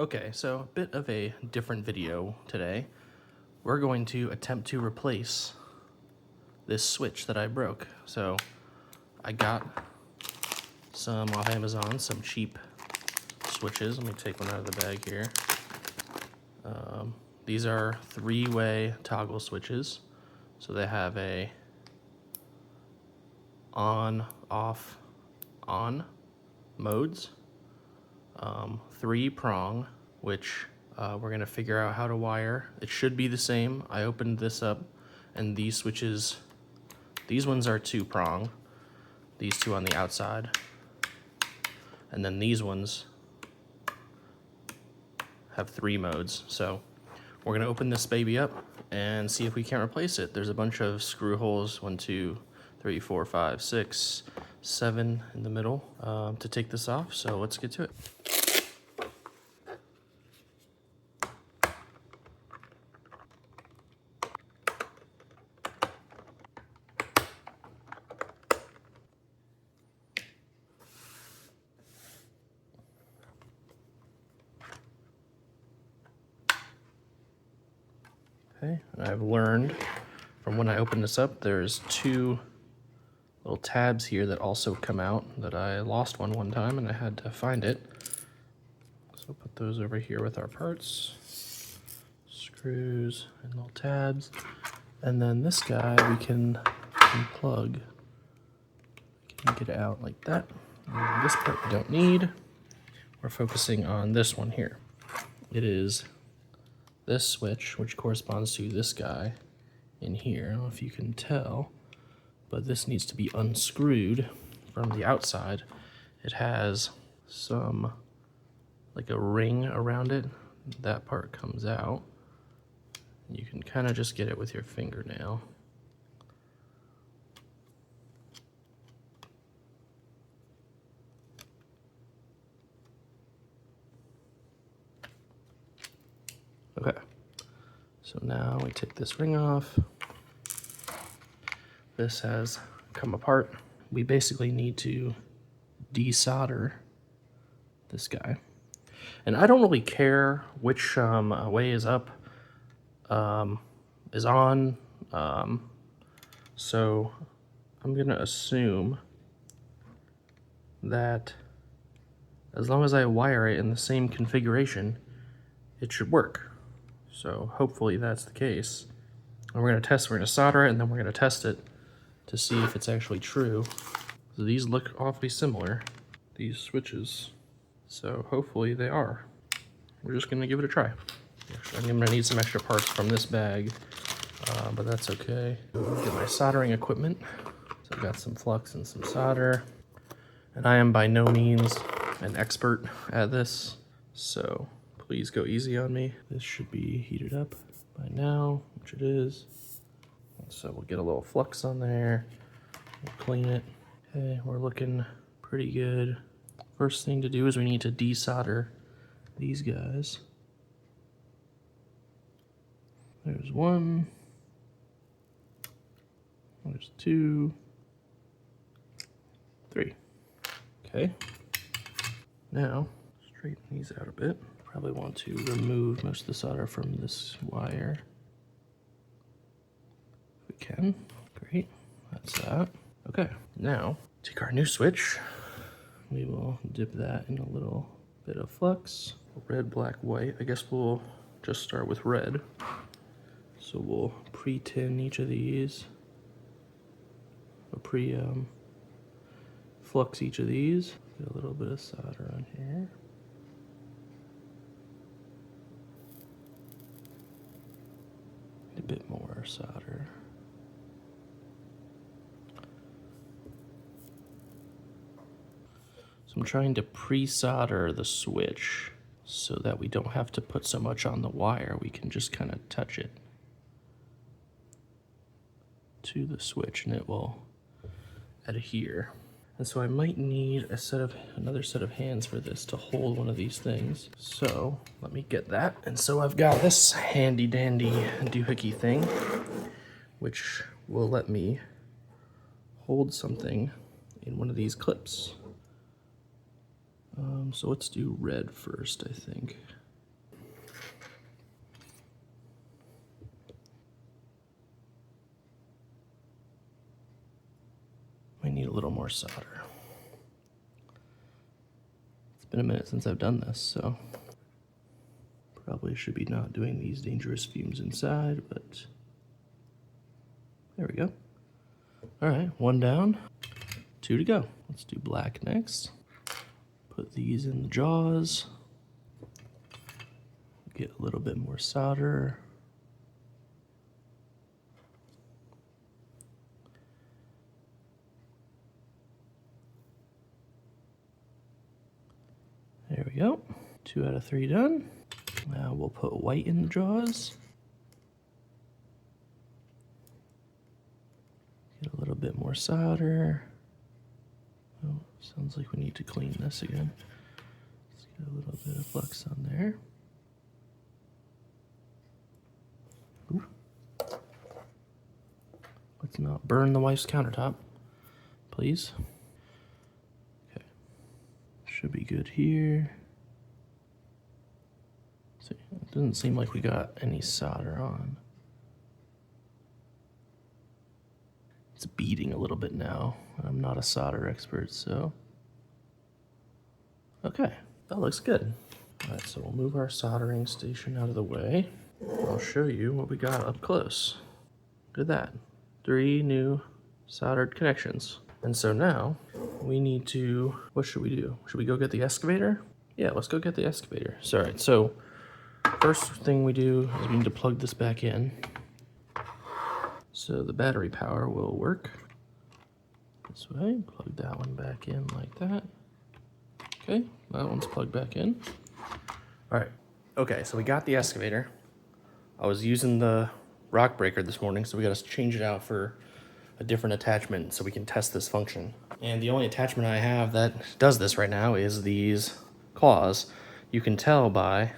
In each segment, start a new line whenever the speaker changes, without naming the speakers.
Okay, so a bit of a different video today. We're going to attempt to replace this switch that I broke. So I got some off Amazon, some cheap switches. Let me take one out of the bag here. These are 3-way toggle switches. So they have a on, off, on modes. 3-prong, which we're gonna figure out how to wire. It should be the same. I opened this up and these switches, these ones are 2-prong, these two on the outside. And then these ones have 3 modes. So we're gonna open this baby up and see if we can't replace it. There's a bunch of screw holes, 1, 2, 3, 4, 5, 6, 7 in the middle to take this off. So let's get to it. Okay, and I've learned from when I opened this up, there's 2 little tabs here that also come out that I lost one time and I had to find it. So put those over here with our parts, screws and little tabs. And then this guy we can unplug, can get it out like that. And this part we don't need. We're focusing on this one here. It is this switch, which corresponds to this guy in here. I don't know if you can tell, but this needs to be unscrewed from the outside. It has some, like a ring around it. That part comes out. You can kind of just get it with your fingernail. Okay, so now we take this ring off. This has come apart. We basically need to desolder this guy. And I don't really care which way is up, is on. So I'm gonna assume that as long as I wire it in the same configuration, it should work. So hopefully that's the case. And we're gonna solder it and then we're gonna test it to see if it's actually true. So these look awfully similar, these switches. So hopefully they are. We're just gonna give it a try. Actually, I'm gonna need some extra parts from this bag, but that's okay. Get my soldering equipment. So I've got some flux and some solder. And I am by no means an expert at this, so please go easy on me. This should be heated up by now, which it is. So we'll get a little flux on there, we'll clean it. Okay, we're looking pretty good. First thing to do is we need to desolder these guys. There's 1, there's 2, 3. Okay, now straighten these out a bit. Probably want to remove most of the solder from this wire. If we can. Great. That's that. Okay. Now, take our new switch. We will dip that in a little bit of flux. Red, black, white. I guess we'll just start with red. So we'll pre-tin each of these. Or flux each of these. Get a little bit of solder on here. A bit more solder. So I'm trying to pre-solder the switch so that we don't have to put so much on the wire. We can just kind of touch it to the switch and it will adhere. And so I might need another set of hands for this to hold one of these things. So let me get that. And so I've got this handy dandy doohickey thing, which will let me hold something in one of these clips. So let's do red first, I think. need a little more solder. It's been a minute since I've done this, so probably should be not doing these dangerous fumes inside, but there we go. All right, 1 down, 2 to go. Let's do black next. Put these in the jaws. Get a little bit more solder. There we go. 2 out of 3 done. Now we'll put white in the jaws. Get a little bit more solder. Oh, sounds like we need to clean this again. Let's get a little bit of flux on there. Ooh. Let's not burn the wife's countertop, please. Okay, should be good here. See, it doesn't seem like we got any solder on. It's beading a little bit now. I'm not a solder expert, so. Okay, that looks good. All right, so we'll move our soldering station out of the way. I'll show you what we got up close. Look at that, 3 new soldered connections. And so now we need to, what should we do? Should we go get the excavator? Yeah, let's go get the excavator. So, all right, so first thing we do is we need to plug this back in. So the battery power will work this way. Plug that one back in like that. Okay, that one's plugged back in. All right, okay, so we got the excavator. I was using the rock breaker this morning, so we gotta change it out for a different attachment so we can test this function. And the only attachment I have that does this right now is these claws. You can tell by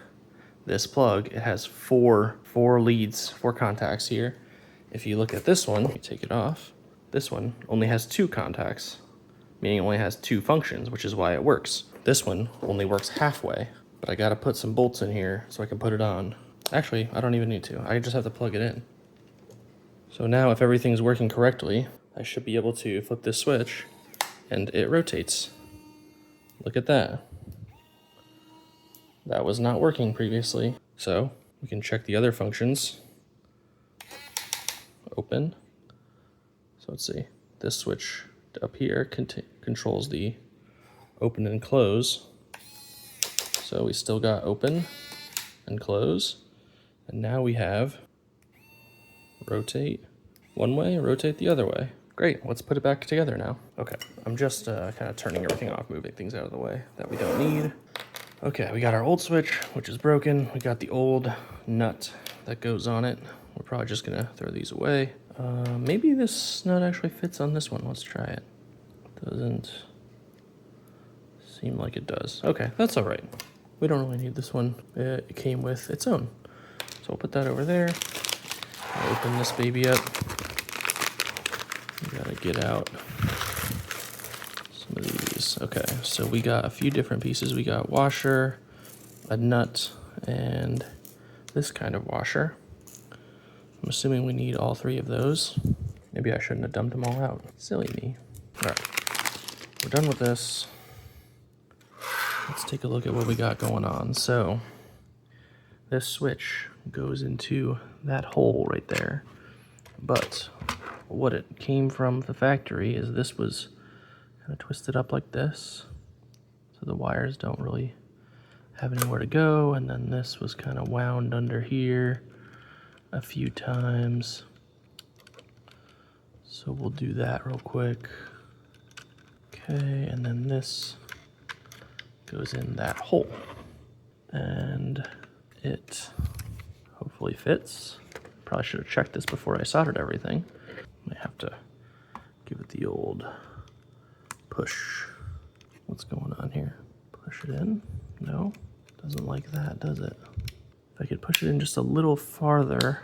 this plug, it has four leads, 4 contacts here. If you look at this one, you take it off, this one only has 2 contacts, meaning it only has 2 functions, which is why it works. This one only works halfway, but I gotta put some bolts in here so I can put it on. Actually, I don't even need to, I just have to plug it in. So now if everything's working correctly, I should be able to flip this switch and it rotates. Look at that. That was not working previously. So we can check the other functions. Open. So let's see, this switch up here controls the open and close. So we still got open and close. And now we have rotate one way, rotate the other way. Great, let's put it back together now. Okay, I'm just kind of turning everything off, moving things out of the way that we don't need. Okay, we got our old switch, which is broken. We got the old nut that goes on it. We're probably just gonna throw these away. Maybe this nut actually fits on this one. Let's try it. Doesn't seem like it does. Okay, that's all right. We don't really need this one. It came with its own. So we'll put that over there. I'll open this baby up. We gotta get out some of these. Okay, so we got a few different pieces. We got washer, a nut, and this kind of washer. I'm assuming we need all 3 of those. Maybe I shouldn't have dumped them all out. Silly me. All right, we're done with this. Let's take a look at what we got going on. So this switch goes into that hole right there. But what it came from the factory is this was kind of twisted up like this. So the wires don't really have anywhere to go. And then this was kind of wound under here a few times. So we'll do that real quick. Okay, and then this goes in that hole. And it hopefully fits. Probably should have checked this before I soldered everything. I have to give it the old push. What's going on here? Push it in? No, doesn't like that, does it? If I could push it in just a little farther,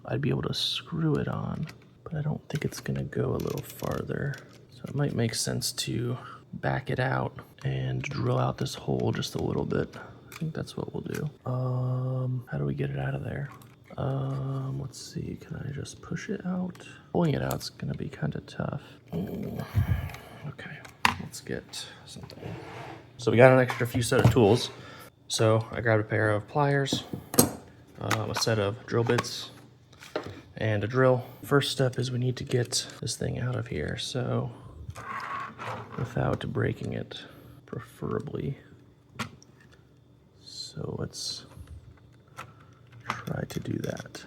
I'd be able to screw it on, but I don't think it's gonna go a little farther. So it might make sense to back it out and drill out this hole just a little bit. I think that's what we'll do. How do we get it out of there? Let's see, can I just push it out? Pulling it out's gonna be kind of tough. Okay, let's get something. So we got an extra few set of tools. So I grabbed a pair of pliers, a set of drill bits, and a drill. First step is we need to get this thing out of here, so without breaking it, preferably. So let's try to do that.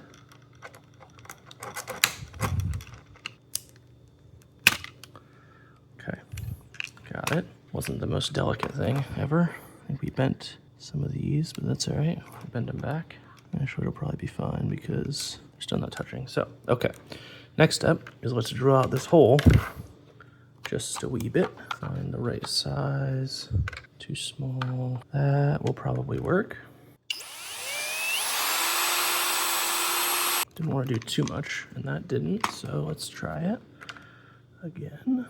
Okay, got it. Wasn't the most delicate thing ever. I think we bent some of these, but that's all right. We'll bend them back. Actually, it'll probably be fine because they're still not touching. So, okay. Next step is let's drill out this hole just a wee bit. Find the right size. Too small. That will probably work. Didn't want to do too much, and that didn't, so let's try it again.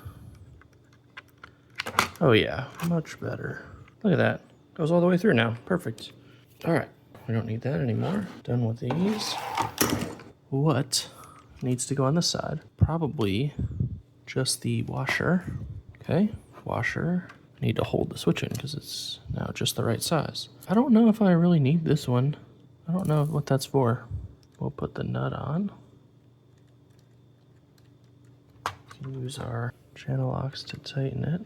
Oh yeah, much better. Look at that. Goes all the way through now. Perfect. All right, we don't need that anymore. Done with these. What needs to go on this side? Probably just the washer. Okay, washer. I need to hold the switch in because it's now just the right size. I don't know if I really need this one. I don't know what that's for. We'll put the nut on. Use our channel locks to tighten it.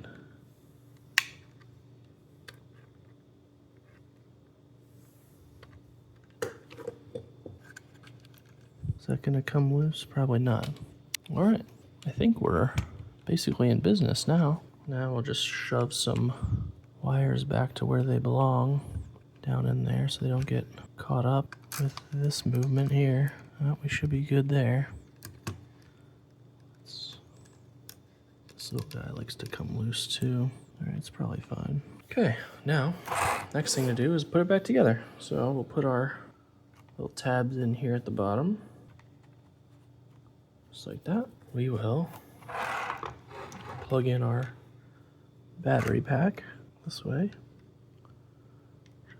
Is that gonna come loose? Probably not. All right, I think we're basically in business now. Now we'll just shove some wires back to where they belong, down in there so they don't get caught up with this movement here. Oh, we should be good there. This little guy likes to come loose too. All right, it's probably fine. Okay, now, next thing to do is put it back together. So we'll put our little tabs in here at the bottom. Just like that. We will plug in our battery pack this way.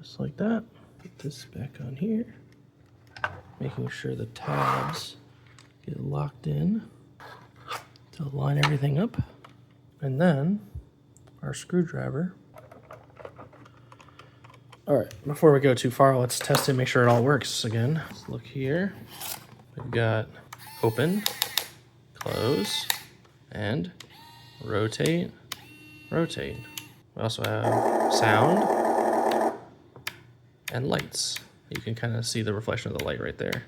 Just like that. Put this back on here. Making sure the tabs get locked in to line everything up. And then our screwdriver. All right, before we go too far, let's test it, make sure it all works again. Let's look here. We've got open, close, and rotate, rotate. We also have sound and lights. You can kind of see the reflection of the light right there.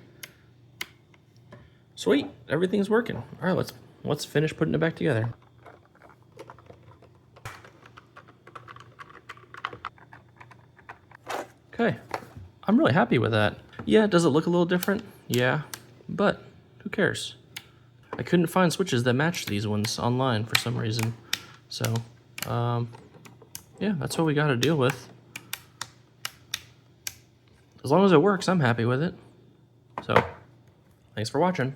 Sweet, everything's working. All right, let's finish putting it back together. Okay, I'm really happy with that. Yeah, does it look a little different? Yeah, but who cares? I couldn't find switches that matched these ones online for some reason. So, yeah, that's what we got to deal with. As long as it works, I'm happy with it. So, thanks for watching.